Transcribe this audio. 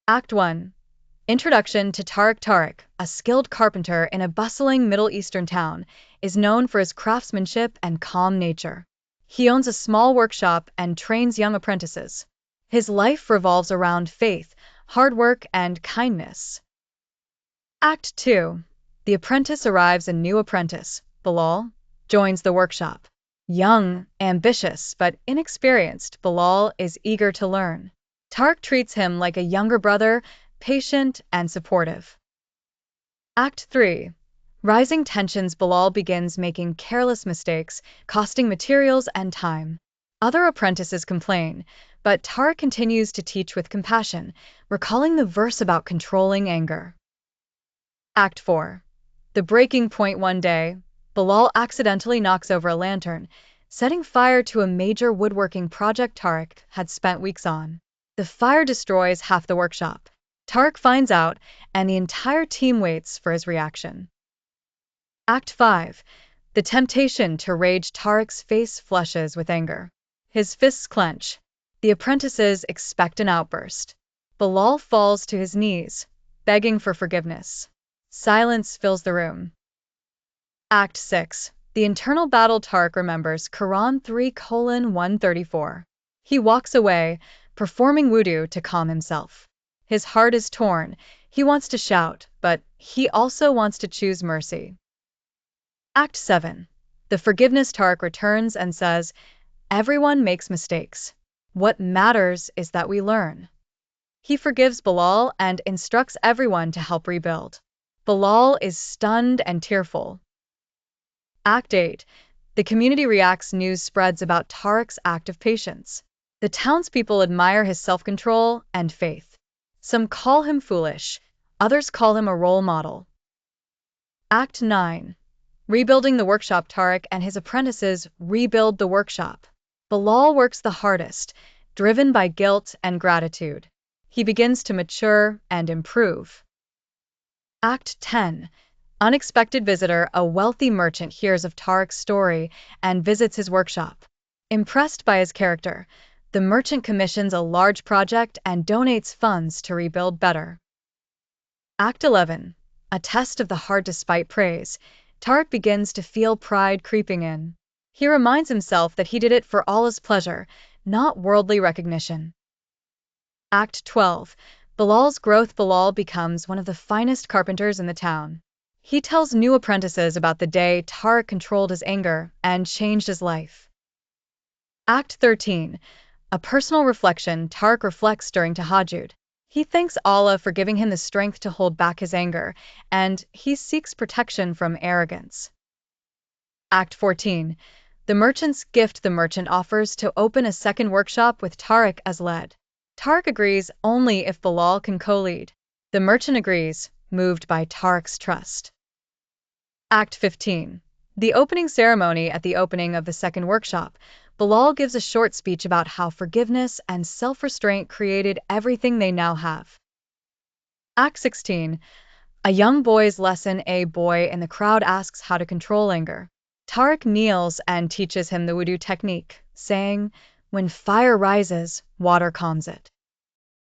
Act 1. Introduction to Tariq, a skilled carpenter in a bustling Middle Eastern town, is known for his craftsmanship and calm nature. He owns a small workshop and trains young apprentices. His life revolves around faith, hard work, and kindness. Act 2. The apprentice arrives. A new apprentice, Bilal, joins the workshop. Young, ambitious, but inexperienced, Bilal is eager to learn. Tariq treats him like a younger brother, patient and supportive. Act 3. Rising tensions. Bilal begins making careless mistakes, costing materials and time. Other apprentices complain, but Tariq continues to teach with compassion, recalling the verse about controlling anger. Act 4. The breaking point. One day, Bilal accidentally knocks over a lantern, setting fire to a major woodworking project Tariq had spent weeks on. The fire destroys half the workshop. Tariq finds out, and the entire team waits for his reaction. Act 5. The temptation to rage. Tariq's face flushes with anger. His fists clench. The apprentices expect an outburst. Bilal falls to his knees, begging for forgiveness. Silence fills the room. Act 6. The internal battle. Tariq remembers Quran 3:134. He walks away, performing wudu to calm himself. His heart is torn. He wants to shout, but he also wants to choose mercy. Act 7. The forgiveness. Tariq returns and says, "Everyone makes mistakes. What matters is that we learn." He forgives Bilal and instructs everyone to help rebuild. Bilal is stunned and tearful. Act 8. The community reacts. News spreads about Tariq's act of patience. The townspeople admire his self-control and faith. Some call him foolish, others call him a role model. Act 9. Rebuilding the workshop. Tariq and his apprentices rebuild the workshop. Bilal works the hardest, driven by guilt and gratitude. He begins to mature and improve. Act 10. Unexpected visitor. A wealthy merchant hears of Tariq's story and visits his workshop. Impressed by his character, the merchant commissions a large project and donates funds to rebuild better. Act 11. A test of the heart. Despite praise, Tariq begins to feel pride creeping in. He reminds himself that he did it for Allah's pleasure, not worldly recognition. Act 12. Bilal's growth. Bilal becomes one of the finest carpenters in the town. He tells new apprentices about the day Tariq controlled his anger and changed his life. Act 13. A personal reflection. Tariq reflects during tahajjud. He thanks Allah for giving him the strength to hold back his anger, and he seeks protection from arrogance. Act 14. The merchant's gift. The merchant offers to open a second workshop with Tariq as lead. Tariq agrees only if Bilal can co-lead. The merchant agrees, moved by Tariq's trust. Act 15. The opening ceremony. At the opening of the second workshop, Bilal gives a short speech about how forgiveness and self-restraint created everything they now have. Act 16. A young boy's lesson. A boy in the crowd asks how to control anger. Tariq kneels and teaches him the wudu technique, saying, "When fire rises, water calms it."